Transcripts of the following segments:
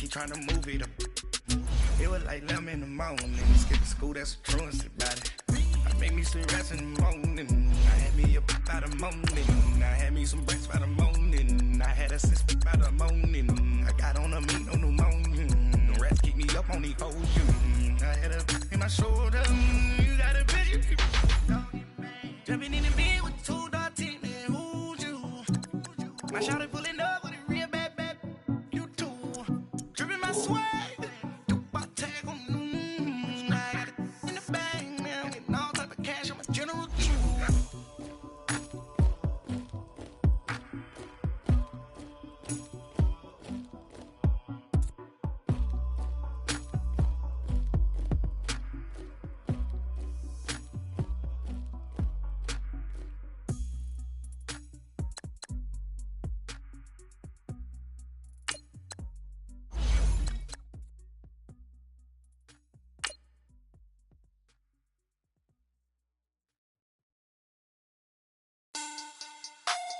he tryna move it up. It was like 11 in the morning. Skip school, that's a truancy about it. I made me some rest in the morning. I had me up by the morning. I had me some breaks by the morning. I had a sis by the morning. I got on a meat, no pneumonia. The rats keep me up on these hoes. I had a in my shoulder. You got a bitch. Jumping in the bed with 2 dark teeth, man. Who's you? My shawty pulling up with a real bad, you too. Dripping my swag.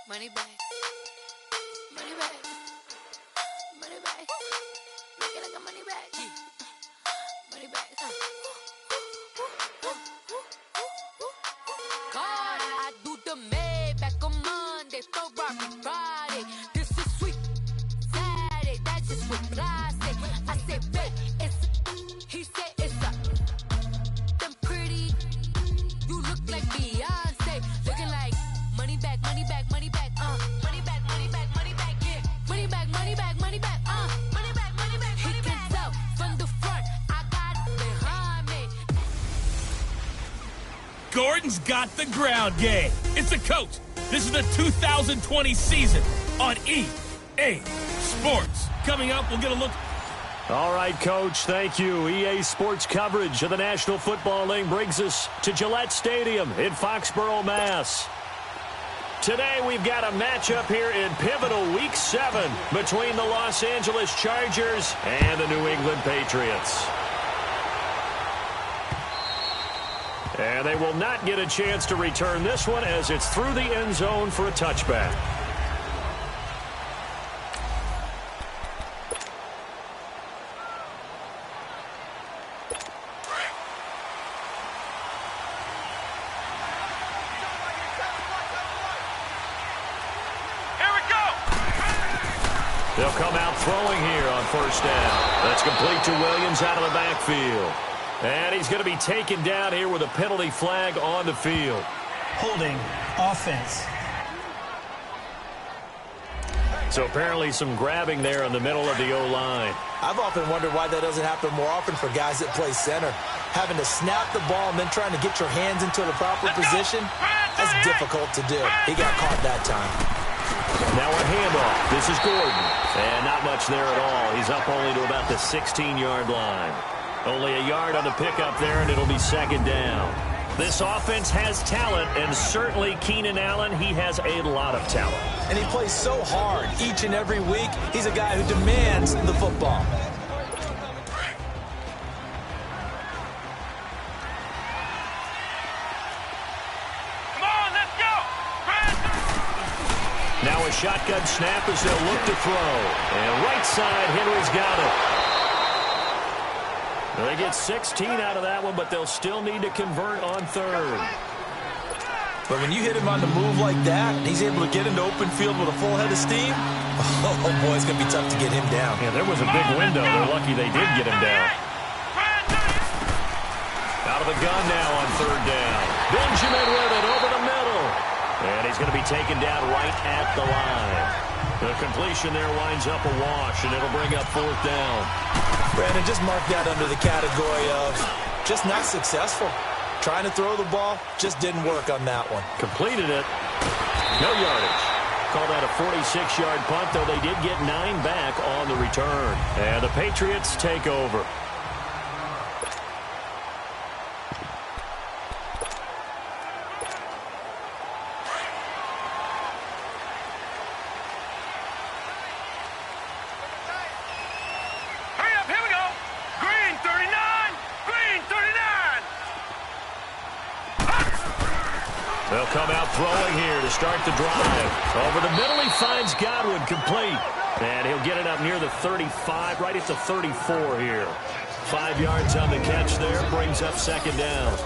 Money back, money back, money back. Make it like a money back, money back. God, I do the Maybach on Monday, Ferrari Friday. This is sweet Saturday, that's just what I say. I say, babe, he said it's a them pretty. You look like Beyonce, looking like money back, money back, money back. Money back, money back, money back, yeah. Money back, money back, money back, money back, money back, money back. He can tell from the front, I got it behind me. Gordon's got the ground game. It's the coach. This is the 2020 season on EA Sports. Coming up, we'll get a look. All right, Coach, thank you. EA Sports coverage of the National Football League brings us to Gillette Stadium in Foxborough, Mass. Today, we've got a matchup here in pivotal Week 7 between the Los Angeles Chargers and the New England Patriots. And they will not get a chance to return this one as it's through the end zone for a touchback. They'll come out throwing here on first down. That's complete to Williams out of the backfield. And he's going to be taken down here with a penalty flag on the field. Holding offense. So apparently some grabbing there in the middle of the O-line. I've often wondered why that doesn't happen more often for guys that play center. Having to snap the ball and then trying to get your hands into the proper position, that's difficult to do. He got caught that time. Now a handoff. This is Gordon. And not much there at all. He's up only to about the 16-yard line. Only a yard on the pickup there, and it'll be second down. This offense has talent, and certainly Keenan Allen, he has a lot of talent. And he plays so hard each and every week. He's a guy who demands the football. Now a shotgun snap as they'll look to throw. And right side, Henry's got it. They get 16 out of that one, but they'll still need to convert on third. But when you hit him on the move like that, and he's able to get into open field with a full head of steam, oh boy, it's going to be tough to get him down. Yeah, there was a big window. They're lucky they did get him down. Out of the gun now on third down. Benjamin with it over the middle. And he's going to be taken down right at the line. The completion there winds up a wash, and it'll bring up fourth down. Brandon, just mark that under the category of just not successful. Trying to throw the ball, just didn't work on that one. Completed it. No yardage. Call that a 46-yard punt, though they did get 9 back on the return. And the Patriots take over. They'll They'll come out throwing here to start the drive. Over the middle, he finds Godwin complete. And he'll get it up near the 35, right at the 34 here. 5 yards on the catch there, brings up second down.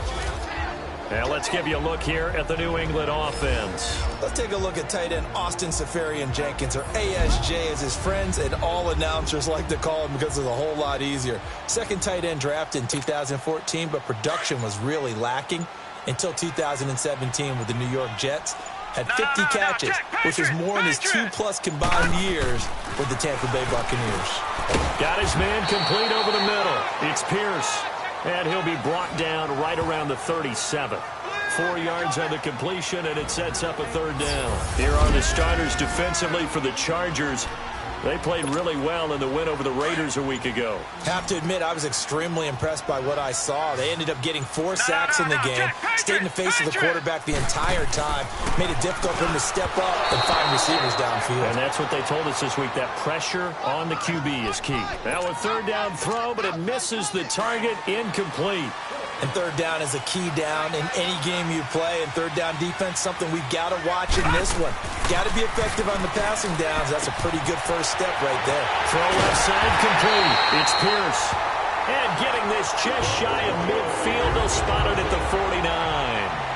Now let's give you a look here at the New England offense. Let's take a look at tight end Austin Seferian-Jenkins, or ASJ as his friends and all announcers like to call him because it's a whole lot easier. Second tight end drafted in 2014, but production was really lacking until 2017 with the New York Jets. Had 50 catches, which was more in his 2+ combined years with the Tampa Bay Buccaneers. Got his man complete over the middle. It's Pierce. And he'll be brought down right around the 37. 4 yards on the completion, and it sets up a third down. Here are the starters defensively for the Chargers. They played really well in the win over the Raiders a week ago. Have to admit, I was extremely impressed by what I saw. They ended up getting 4 sacks in the game, stayed in the face of the quarterback the entire time, made it difficult for him to step up and find receivers downfield. And that's what they told us this week, that pressure on the QB is key. Now a third down throw, but it misses the target, incomplete. And third down is a key down in any game you play. And third down defense, something we've got to watch in this one. Got to be effective on the passing downs. That's a pretty good first step right there. Throw left side complete. It's Pierce. And getting this just shy of midfield. They'll spot it at the 49.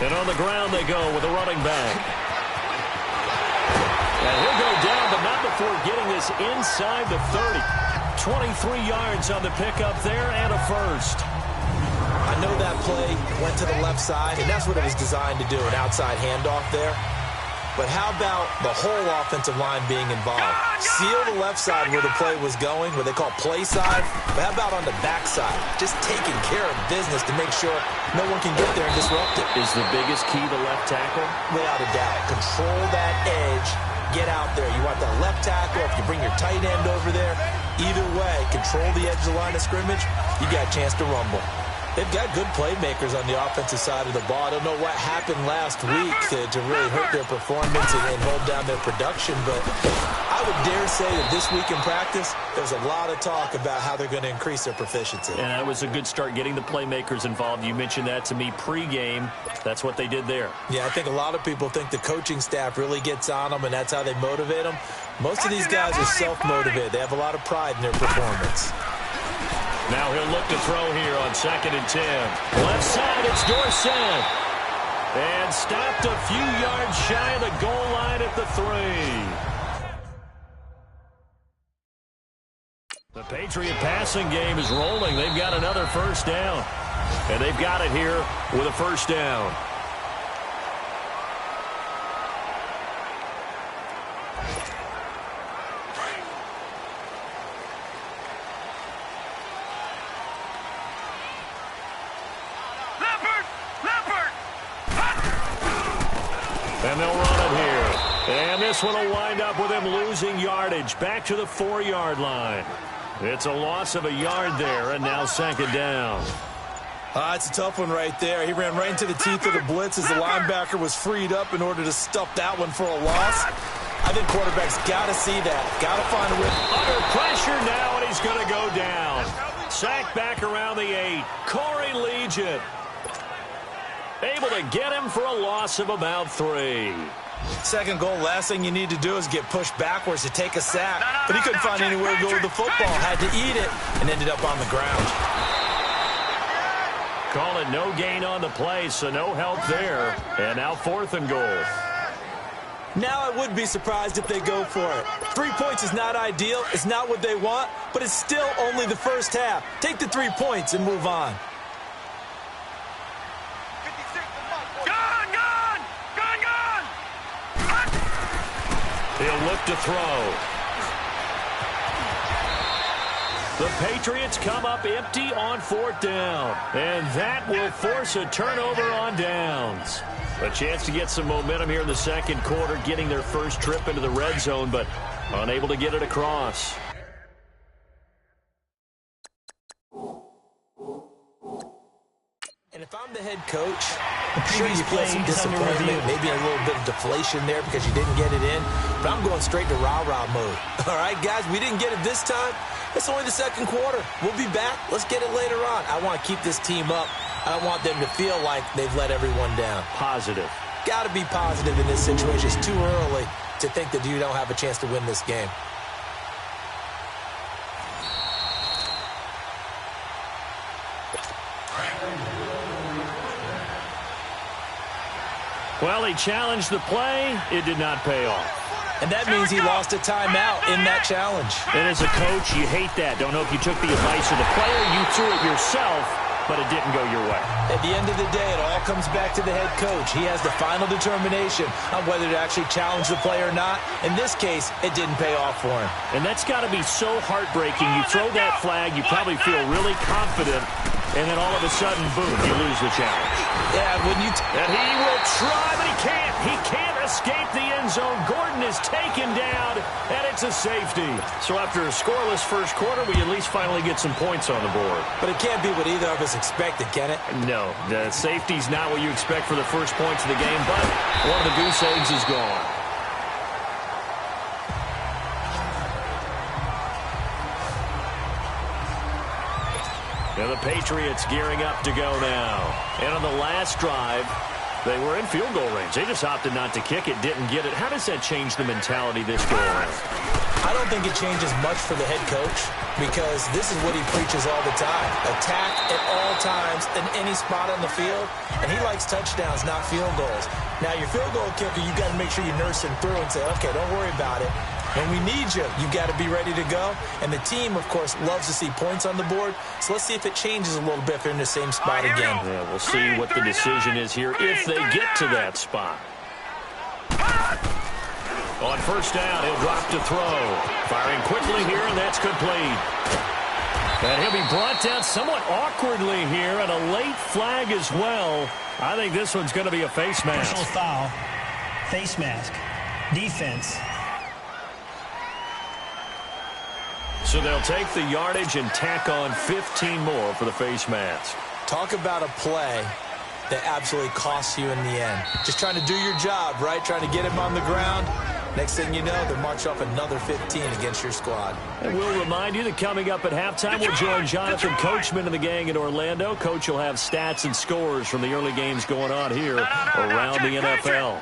And on the ground they go with a running back. And he'll go down, but not before getting this inside the 30. 23 yards on the pickup there and a first. I know that play went to the left side, and that's what it was designed to do, an outside handoff there. But how about the whole offensive line being involved? Seal the left side where the play was going, what they call play side. But how about on the back side? Just taking care of business to make sure no one can get there and disrupt it. Is the biggest key the left tackle? Without a doubt. Control that edge. Get out there. You want that left tackle. If you bring your tight end over there, either way, control the edge of the line of scrimmage, you got a chance to rumble. They've got good playmakers on the offensive side of the ball. I don't know what happened last week to really hurt their performance and hold down their production, but I would dare say that this week in practice, there's a lot of talk about how they're going to increase their proficiency. And that was a good start getting the playmakers involved. You mentioned that to me pregame. That's what they did there. Yeah, I think a lot of people think the coaching staff really gets on them, and that's how they motivate them. Most of these guys are self-motivated. They have a lot of pride in their performance. Now he'll look to throw here on 2nd and 10. Left side, it's Dorsett. And stopped a few yards shy of the goal line at the 3. The Patriot passing game is rolling. They've got another first down. And they've got it here with a first down. And they'll run it here. And this one will wind up with him losing yardage back to the 4-yard line. It's a loss of a yard there, and now 2nd down. It's a tough one right there. He ran right into the teeth of the blitz as the linebacker was freed up in order to stuff that one for a loss. I think quarterbacks got to see that. Got to find a way. Under pressure now, and he's going to go down. Sacked back around the 8. Corey Legion able to get him for a loss of about 3. Second goal, last thing you need to do is get pushed backwards to take a sack. But he couldn't find anywhere to go with the football. Had to eat it and ended up on the ground. Call it no gain on the play, so no help there. And now 4th and goal. Now I would be surprised if they go for it. 3 points is not ideal. It's not what they want, but it's still only the first half. Take the 3 points and move on. He'll look to throw. The Patriots come up empty on 4th down. And that will force a turnover on downs. A chance to get some momentum here in the second quarter, getting their first trip into the red zone, but unable to get it across. And if I'm the head coach, I'm sure you feel some disappointment, maybe a little bit of deflation there because you didn't get it in. But I'm going straight to rah-rah mode. All right, guys, we didn't get it this time. It's only the second quarter. We'll be back. Let's get it later on. I want to keep this team up. I don't want them to feel like they've let everyone down. Positive. Got to be positive in this situation. It's too early to think that you don't have a chance to win this game. Well, he challenged the play. It did not pay off. And that means he lost a timeout in that challenge. And as a coach, you hate that. Don't know if you took the advice of the player. You threw it yourself, but it didn't go your way. At the end of the day, it all comes back to the head coach. He has the final determination on whether to actually challenge the play or not. In this case, it didn't pay off for him. And that's got to be so heartbreaking. You throw that flag, you probably feel really confident, and then all of a sudden, boom, you lose the challenge. Yeah, when you... And he will try, but he can't. He can't escape the end zone. Gordon is taken down, and it's a safety. So after a scoreless first quarter, we at least finally get some points on the board. But it can't be what either of us expected, can it? No, the safety's not what you expect for the first points of the game, but one of the goose eggs is gone. Now the Patriots gearing up to go now. And on the last drive, they were in field goal range. They just opted not to kick it, didn't get it. How does that change the mentality this go around? I don't think it changes much for the head coach because this is what he preaches all the time. Attack at all times in any spot on the field. And he likes touchdowns, not field goals. Now, your field goal kicker, you got to make sure you nurse him through and say, okay, don't worry about it. When we need you, you got to be ready to go. And the team, of course, loves to see points on the board. So let's see if it changes a little bit if they're in the same spot again. Yeah, we'll see what the decision is here if they get to that spot. On first down, he'll drop to throw. Firing quickly here, and that's complete. And he'll be brought down somewhat awkwardly here, and a late flag as well. I think this one's going to be a face mask. Personal foul, face mask, defense. So they'll take the yardage and tack on 15 more for the face mask. Talk about a play that absolutely costs you in the end. Just trying to do your job, right? Trying to get him on the ground. Next thing you know, they'll march off another 15 against your squad. And we'll remind you that coming up at halftime, we'll join Jonathan Coachman and the gang in Orlando. Coach will have stats and scores from the early games going on here around the NFL.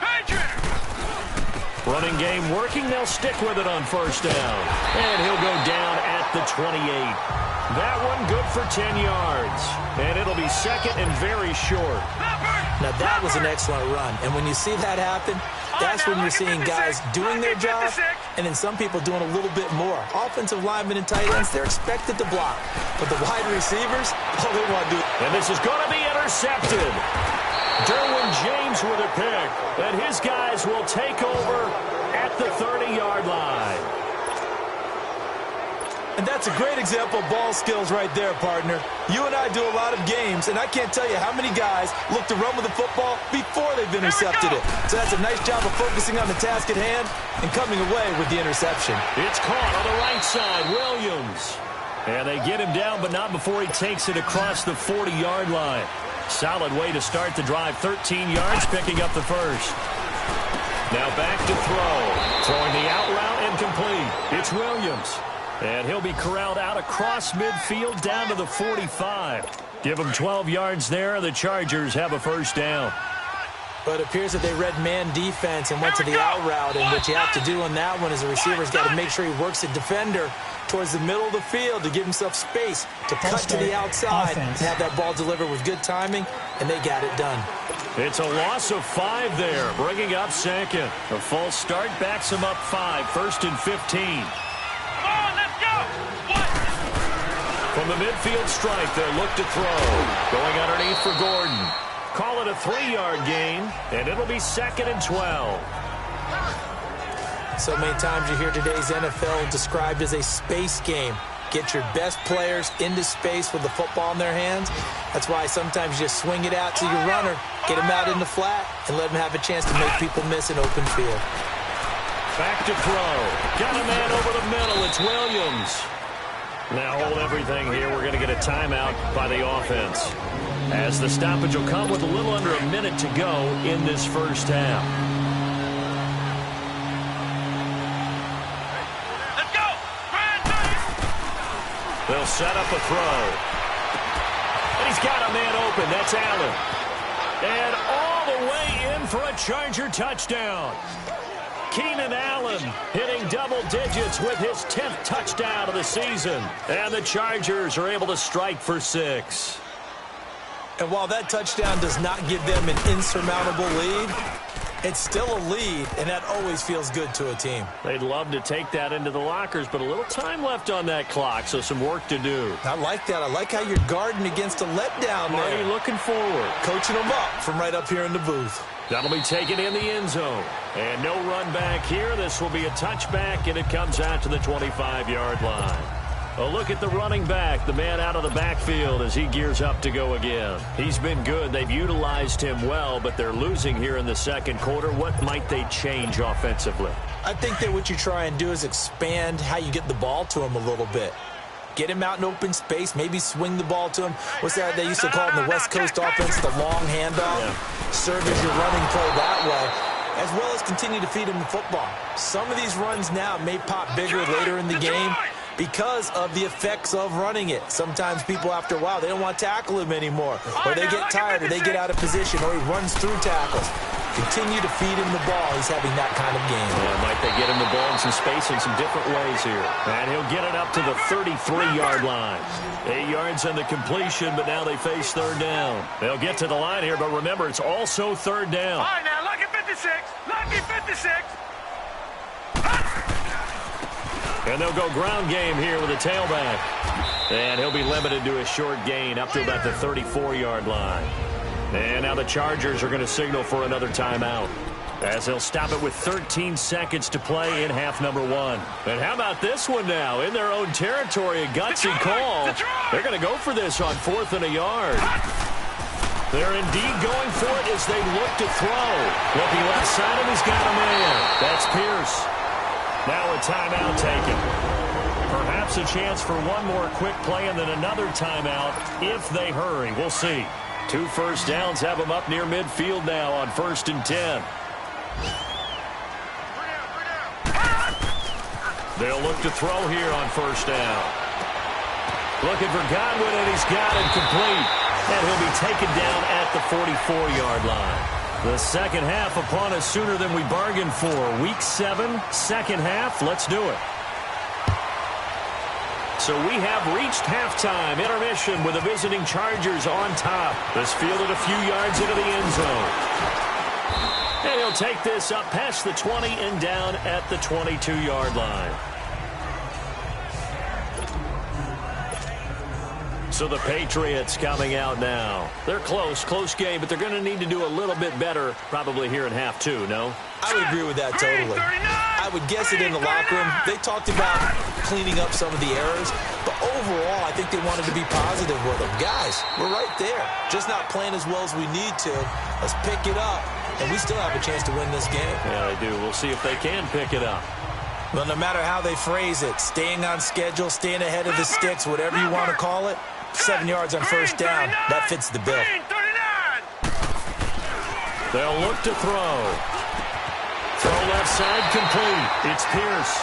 Running game working. They'll stick with it on first down. And he'll go down at the 28. That one good for 10 yards. And it'll be second and very short. Now, that was an excellent run. And when you see that happen, that's when you're seeing guys doing their job and then some people doing a little bit more. Offensive linemen and tight ends, they're expected to block. But the wide receivers, all they want to do. And this is going to be intercepted. Derwin James with a pick. And his guys will take over at the 30-yard line. And that's a great example of ball skills right there, partner. You and I do a lot of games, and I can't tell you how many guys look to run with the football before they've intercepted it. So that's a nice job of focusing on the task at hand and coming away with the interception. It's caught on the right side, Williams. And they get him down, but not before he takes it across the 40-yard line. Solid way to start the drive. 13 yards, picking up the first. Now back to throw. Throwing the out route incomplete. It's Williams. And he'll be corralled out across midfield down to the 45. Give him 12 yards there. The Chargers have a first down. But it appears that they read man defense and went to the out route. And what you have to do on that one is the receiver's got to make sure he works the defender towards the middle of the field to give himself space to cut to the outside and have that ball delivered with good timing, and they got it done. It's a loss of 5 there, bringing up second. A false start backs him up 5, first and 15. From the midfield stripe, they'll look to throw. Going underneath for Gordon. Call it a 3-yard gain, and it'll be second and 12. So many times you hear today's NFL described as a space game. Get your best players into space with the football in their hands. That's why sometimes you just swing it out to your runner, get him out in the flat, and let him have a chance to make people miss an open field. Back to throw. Got a man over the middle. It's Williams. Now hold everything here. We're going to get a timeout by the offense, as the stoppage will come with a little under a minute to go in this first half. Let's go! They'll set up a throw. And he's got a man open. That's Allen. And all the way in for a Charger touchdown. Keenan Allen hitting double digits with his 10th touchdown of the season. And the Chargers are able to strike for 6. And while that touchdown does not give them an insurmountable lead, it's still a lead, and that always feels good to a team. They'd love to take that into the lockers, but a little time left on that clock, so some work to do. I like that. I like how you're guarding against a letdown Marty there. looking forward. Coaching them up from right up here in the booth. That'll be taken in the end zone. And no run back here. This will be a touchback, and it comes out to the 25-yard line. A look at the running back, the man out of the backfield as he gears up to go again. He's been good. They've utilized him well, but they're losing here in the second quarter. What might they change offensively? I think that what you try and do is expand how you get the ball to him a little bit. Get him out in open space, maybe swing the ball to him. What's that they used to call in the West Coast offense, the long handoff? Yeah. Serve as your running play that way, as well as continue to feed him the football. Some of these runs now may pop bigger later in the game because of the effects of running it. Sometimes people, after a while, they don't want to tackle him anymore, or they get tired, or they get out of position, or he runs through tackles. Continue to feed him the ball. He's having that kind of game. Yeah, might they get him the ball in some space in some different ways here. And he'll get it up to the 33-yard line. 8 yards on the completion, but now they face third down. They'll get to the line here, but remember, it's also third down. All right, now, lucky 56. Lucky 56. And they'll go ground game here with a tailback. And he'll be limited to a short gain up to about the 34-yard line. And now the Chargers are going to signal for another timeout, as they'll stop it with 13 seconds to play in half number 1. And how about this one now? In their own territory, a gutsy call. They're going to go for this on 4th and a yard. They're indeed going for it as they look to throw. Looking left side, and he's got a man. That's Pierce. Now a timeout taken. Perhaps a chance for one more quick play and then another timeout if they hurry. We'll see. 2 first downs have them up near midfield now on 1st and 10. They'll look to throw here on 1st down. Looking for Godwin, and he's got it complete. And he'll be taken down at the 44-yard line. The second half upon us sooner than we bargained for. Week 7, second half. Let's do it. So we have reached halftime intermission with the visiting Chargers on top. This fielded a few yards into the end zone. And he'll take this up past the 20 and down at the 22-yard line. So the Patriots coming out now. They're close game, but they're going to need to do a little bit better probably here in half 2, no? I would agree with that totally. I would guess it in the locker room. They talked about cleaning up some of the errors, but overall, I think they wanted to be positive with them. Guys, we're right there. Just not playing as well as we need to. Let's pick it up, and we still have a chance to win this game. Yeah, they do. We'll see if they can pick it up. Well, no matter how they phrase it, staying on schedule, staying ahead of the sticks, whatever you want to call it, 7 yards on 1st down, that fits the bill. They'll look to throw. Throw left side complete. It's Pierce.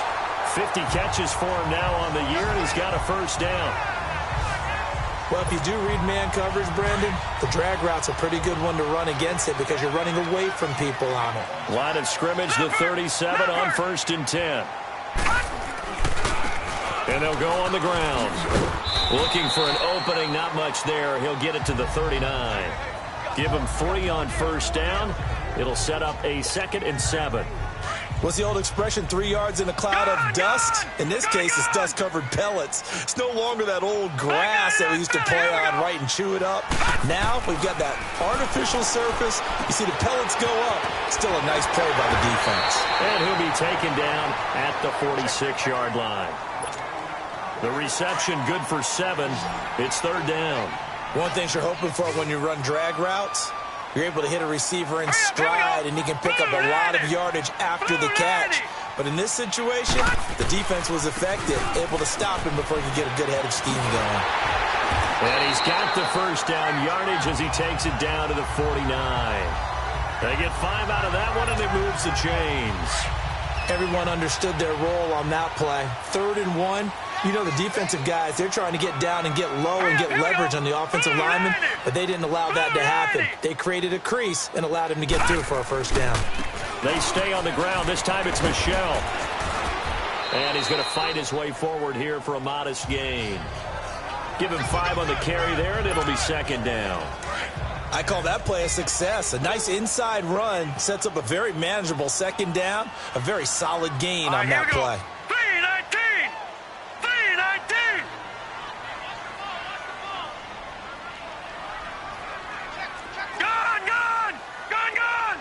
50 catches for him now on the year, and he's got a 1st down. Well, if you do read man coverage, Brandon, the drag route's a pretty good one to run against it because you're running away from people on it. Line of scrimmage, the 37 on 1st and 10. And they'll go on the ground. Looking for an opening, not much there. He'll get it to the 39. Give him 3 on 1st down. It'll set up a 2nd and 7. What's the old expression, 3 yards in a cloud of dust? In this case, it's dust-covered pellets. It's no longer that old grass that we used to play on, right, and chew it up. Now we've got that artificial surface. You see the pellets go up. Still a nice play by the defense. And he'll be taken down at the 46-yard line. The reception good for 7. It's 3rd down. One thing you're hoping for when you run drag routes, you're able to hit a receiver in stride, and he can pick up a lot of yardage after the catch. But in this situation, the defense was effective, able to stop him before he could get a good head of steam going. And he's got the first down yardage as he takes it down to the 49. They get 5 out of that one, and it moves the chains. Everyone understood their role on that play. 3rd and 1. You know, the defensive guys, they're trying to get down and get low and get leverage on the offensive lineman, but they didn't allow that to happen. They created a crease and allowed him to get through for a first down. They stay on the ground. This time it's Michel. And he's going to fight his way forward here for a modest gain. Give him 5 on the carry there, and it'll be 2nd down. I call that play a success. A nice inside run sets up a very manageable 2nd down, a very solid gain on that play. 3-19! 3-19! Gone! Gone! Gone! Gone!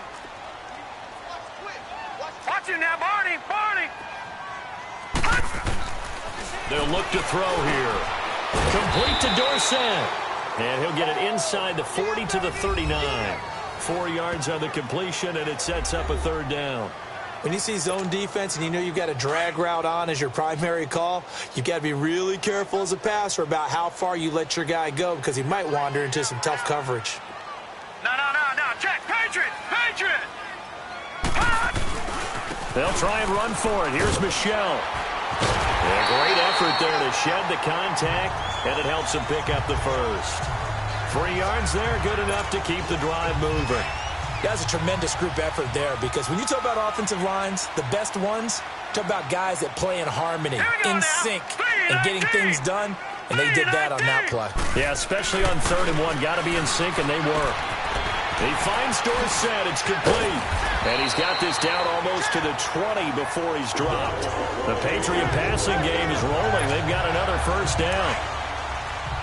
Watch him now, Barney! Barney! They'll look to throw here. Complete to Dorsett. And he'll get it inside the 40 to the 39. 4 yards on the completion, and it sets up a 3rd down. When you see zone defense and you know you've got a drag route on as your primary call, you've got to be really careful as a passer about how far you let your guy go because he might wander into some tough coverage. No. Check! Patriot! Patriot! They'll try and run for it. Here's Michel. A great effort there to shed the contact, and it helps him pick up the first. 3 yards there, good enough to keep the drive moving. That's a tremendous group effort there because when you talk about offensive lines, the best ones, talk about guys that play in harmony, in sync, and getting things done, and they did that on that play. Yeah, especially on 3rd and 1. Got to be in sync, and they were. He finds Dorsett. It's complete. And he's got this down almost to the 20 before he's dropped. The Patriot passing game is rolling. They've got another first down.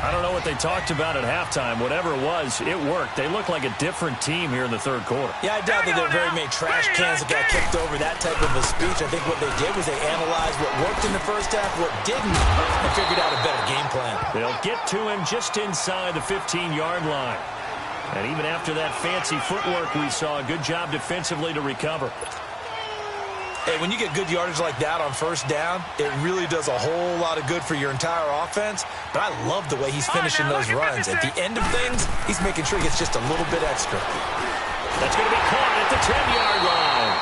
I don't know what they talked about at halftime. Whatever it was, it worked. They look like a different team here in the 3rd quarter. Yeah, I doubt that there are very many trash cans that got kicked over that type of a speech. I think what they did was they analyzed what worked in the first half, what didn't, and figured out a better game plan. They'll get to him just inside the 15-yard line. And even after that fancy footwork we saw, a good job defensively to recover. Hey, when you get good yardage like that on first down, it really does a whole lot of good for your entire offense. But I love the way he's finishing those runs. At the end of things, he's making sure he gets just a little bit extra. That's going to be caught at the 10-yard line.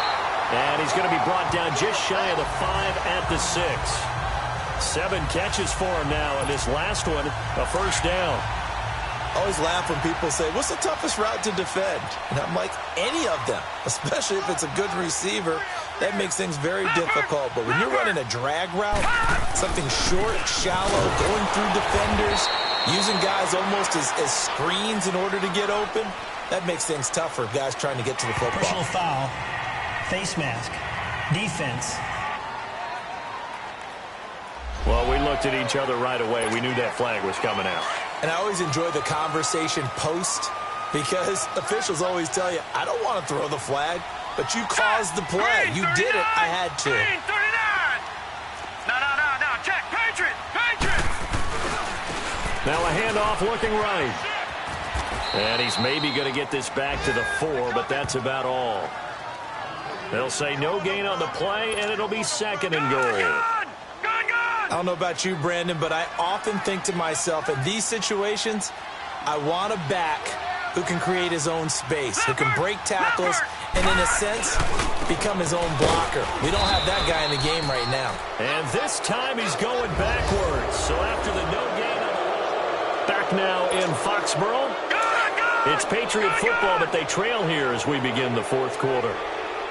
And he's going to be brought down just shy of the 5 at the 6. 7 catches for him now, and this last one, a first down. I always laugh when people say, what's the toughest route to defend? And I'm like, any of them, especially if it's a good receiver. That makes things very difficult. But when you're running a drag route, something short, shallow, going through defenders, using guys almost as screens in order to get open, that makes things tougher for guys trying to get to the football. Personal foul, face mask, defense. Well, we looked at each other right away. We knew that flag was coming out. And I always enjoy the conversation post because officials always tell you, I don't want to throw the flag, but you caused the play. You did it. I had to. 39! No. Check. Patriot! Patriot! Now a handoff looking right. And he's maybe going to get this back to the 4, but that's about all. They'll say no gain on the play, and it'll be 2nd and goal. I don't know about you, Brandon, but I often think to myself, in these situations, I want a back who can create his own space, who can break tackles, and in a sense, become his own blocker. We don't have that guy in the game right now. And this time he's going backwards. So after the no gain on the back now in Foxborough, it's Patriot football, but they trail here as we begin the 4th quarter.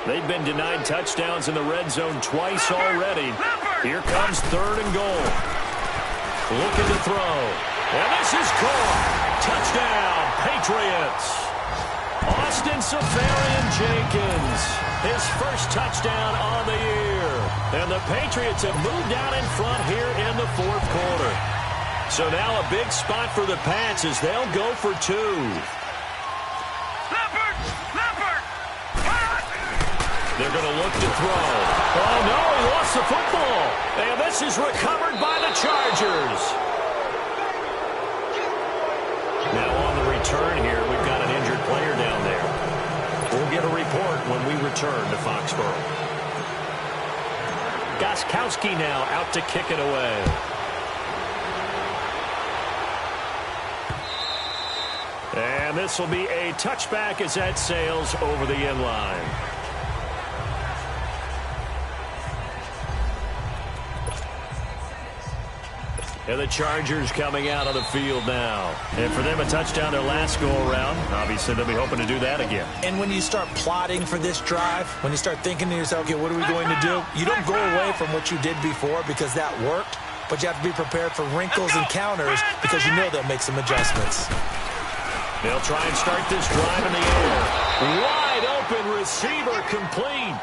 They've been denied touchdowns in the red zone twice already. Here comes 3rd and goal. Looking to throw. And this is caught. Touchdown, Patriots. Austin Safarian-Jenkins, his first touchdown on the year. And the Patriots have moved out in front here in the 4th quarter. So now a big spot for the Pats as they'll go for 2. They're going to look to throw. Oh, no, he lost the football. And this is recovered by the Chargers. Now on the return here, we've got an injured player down there. We'll get a report when we return to Foxborough. Gostkowski now out to kick it away. And this will be a touchback as that sails over the end line. And the Chargers coming out on the field now. And for them, a touchdown their last go-around. Obviously, they'll be hoping to do that again. And when you start plotting for this drive, when you start thinking to yourself, okay, what are we going to do? You don't go away from what you did before because that worked, but you have to be prepared for wrinkles and counters because you know they'll make some adjustments. They'll try and start this drive in the air. Wide open receiver complete.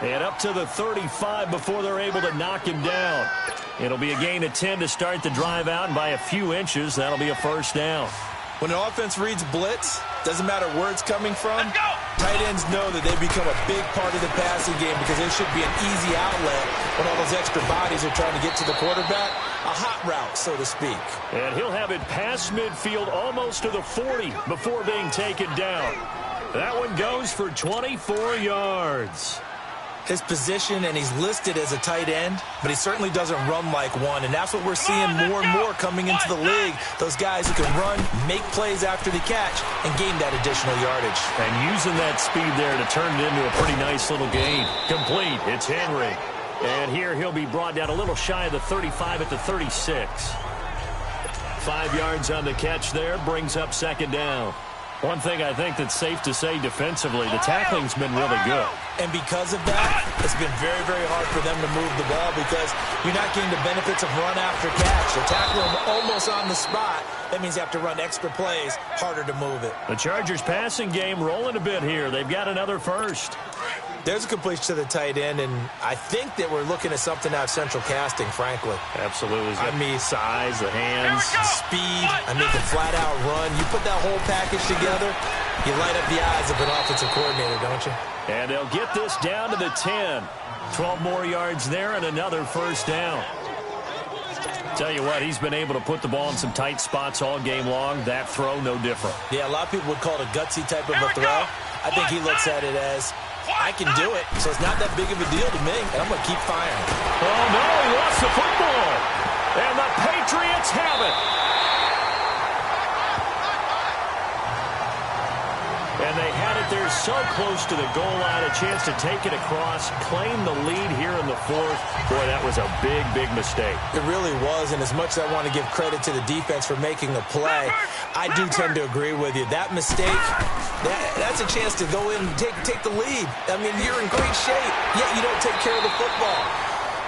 And up to the 35 before they're able to knock him down. It'll be a gain of 10 to start the drive out, and by a few inches, that'll be a first down. When an offense reads blitz, doesn't matter where it's coming from, tight ends know that they become a big part of the passing game because it should be an easy outlet when all those extra bodies are trying to get to the quarterback. A hot route, so to speak. And he'll have it past midfield almost to the 40 before being taken down. That one goes for 24 yards. His position, and he's listed as a tight end, but he certainly doesn't run like one, and that's what we're seeing more and more coming into the league. Those guys who can run, make plays after the catch, and gain that additional yardage. And using that speed there to turn it into a pretty nice little gain. Complete. It's Henry. And here he'll be brought down a little shy of the 35 at the 36. 5 yards on the catch there, brings up second down. One thing I think that's safe to say defensively, the tackling's been really good. And because of that, it's been very, very hard for them to move the ball because you're not getting the benefits of run after catch. They're tackling them almost on the spot. That means you have to run extra plays, harder to move it. The Chargers passing game rolling a bit here. They've got another first. There's a completion to the tight end, and I think that we're looking at something out of central casting, frankly. Absolutely. I mean, size, the hands, speed. I mean, the flat-out run. You put that whole package together, you light up the eyes of an offensive coordinator, don't you? And they'll get this down to the 10. 12 more yards there and another first down. Tell you what, he's been able to put the ball in some tight spots all game long. That throw, no different. Yeah, a lot of people would call it a gutsy type of a throw. I think he looks at it as, I can do it, so it's not that big of a deal to me, and I'm going to keep firing. Oh, no, he lost the football. And the Patriots have it. And they had it there so close to the goal line, a chance to take it across, claim the lead here in the fourth. Boy, that was a big, big mistake. It really was, and as much as I want to give credit to the defense for making the play, I do tend to agree with you. That mistake, that's a chance to go in and take the lead. I mean, you're in great shape, yet you don't take care of the football.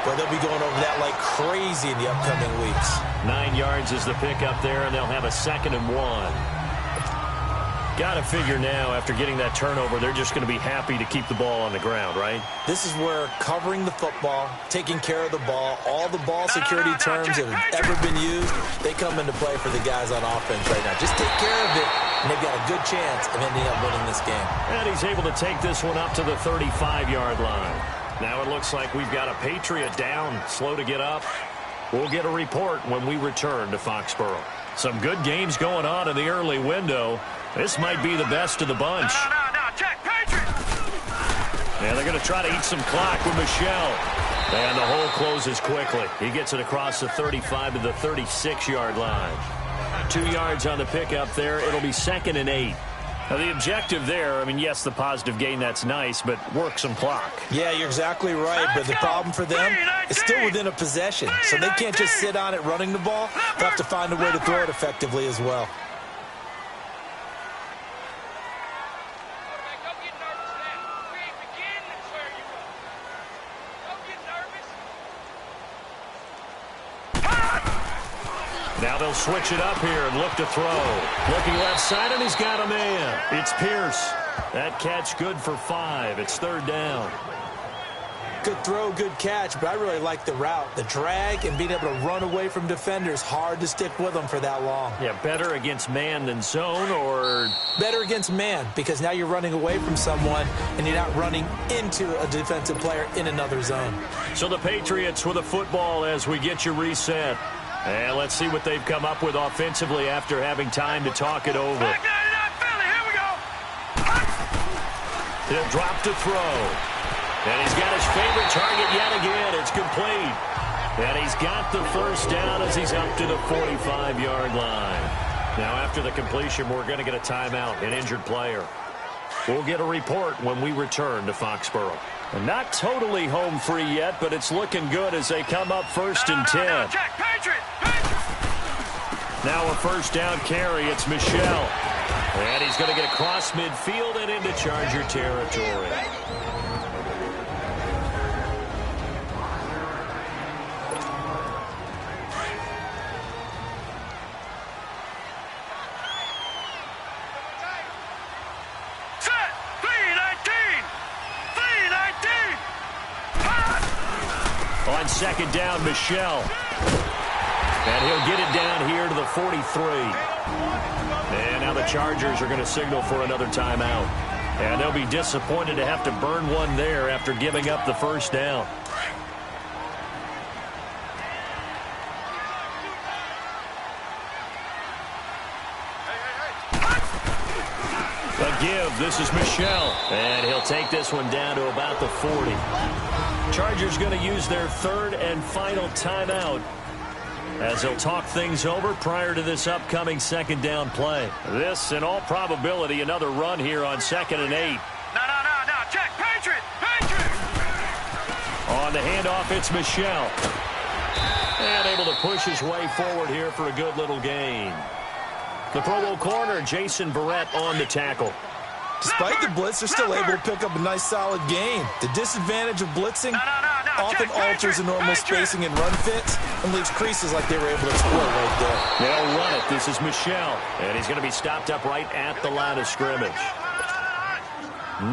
But they'll be going over that like crazy in the upcoming weeks. 9 yards is the pickup there, and they'll have a 2nd and 1. Got to figure now, after getting that turnover, they're just going to be happy to keep the ball on the ground, right? This is where covering the football, taking care of the ball, all the ball security terms that have ever been used, they come into play for the guys on offense right now. Just take care of it, and they've got a good chance of ending up winning this game. And he's able to take this one up to the 35-yard line. Now it looks like we've got a Patriot down, slow to get up. We'll get a report when we return to Foxborough. Some good games going on in the early window. This might be the best of the bunch. No, check, Patriot! Yeah, they're going to try to eat some clock with Michelle. And the hole closes quickly. He gets it across the 35 to the 36-yard line. 2 yards on the pickup there. It'll be 2nd and 8. Now, the objective there, I mean, yes, the positive gain, that's nice, but work some clock. Yeah, you're exactly right, but the problem for them is still within a possession, so they can't just sit on it running the ball. They'll have to find a way to throw it effectively as well. Now they'll switch it up here and look to throw. Looking left side, and he's got a man. It's Pierce. That catch good for 5. It's 3rd down. Good throw, good catch, but I really like the route. The drag and being able to run away from defenders, hard to stick with them for that long. Yeah, better against man than zone, or? Better against man, because now you're running away from someone and you're not running into a defensive player in another zone. So the Patriots with a football as we get you reset. And let's see what they've come up with offensively after having time to talk it over. Here we go. He'll drop to throw. And he's got his favorite target yet again. It's complete. And he's got the first down as he's up to the 45-yard line. Now, after the completion, we're going to get a timeout, an injured player. We'll get a report when we return to Foxborough. And not totally home free yet, but it's looking good as they come up first and 10. Check, Patriot! Now a first down carry. It's Michelle. And he's going to get across midfield and into Charger territory. On second down, Michelle. And he'll get it down here to the 43. And now the Chargers are going to signal for another timeout. And they'll be disappointed to have to burn one there after giving up the first down. A give. This is Michelle. And he'll take this one down to about the 40. Chargers going to use their third and final timeout as they'll talk things over prior to this upcoming second down play. This, in all probability, another run here on 2nd and 8. No. Check, Patriot! On the handoff, it's Michelle. And able to push his way forward here for a good little gain. The Pro Bowl corner, Jason Barrett, on the tackle. Despite the blitz, they're still able to pick up a nice, solid gain. The disadvantage of blitzing often alters the normal spacing and run fits and leaves creases like they were able to exploit right there. They'll run it. This is Michelle. And he's going to be stopped up right at the line of scrimmage.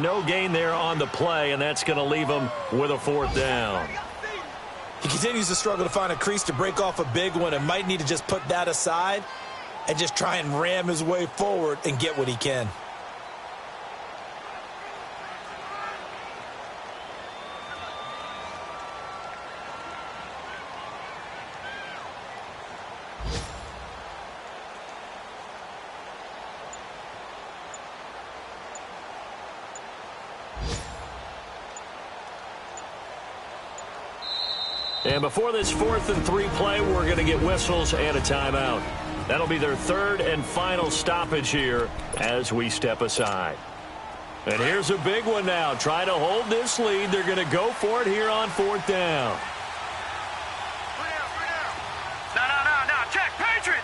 No gain there on the play, and that's going to leave him with a fourth down. He continues to struggle to find a crease to break off a big one and might need to just put that aside and just try and ram his way forward and get what he can. And before this 4th and 3 play, we're going to get whistles and a timeout. That'll be their third and final stoppage here as we step aside. And here's a big one now. Trying to hold this lead. They're going to go for it here on 4th down. No. Check, Patriot!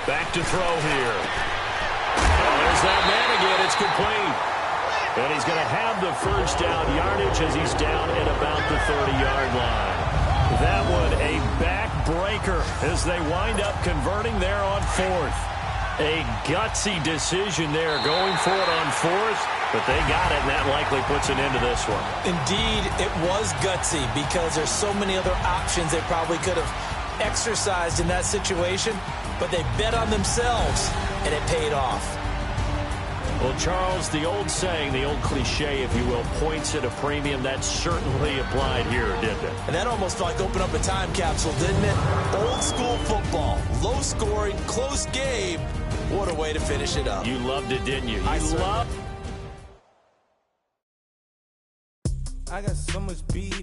Back to throw here. Oh, there's that man again. It's complete. And he's going to have the first down yardage as he's down at about the 30-yard line. That one a backbreaker as they wind up converting there on 4th. A gutsy decision there going for it on 4th, but they got it, and that likely puts an end to this one. Indeed, it was gutsy because there's so many other options they probably could have exercised in that situation, but they bet on themselves, and it paid off. Well, Charles, the old saying, the old cliche, if you will, points at a premium, that certainly applied here, didn't it? And that almost felt like opened up a time capsule, didn't it? Old school football, low scoring, close game. What a way to finish it up. You loved it, didn't you? I got so much beef.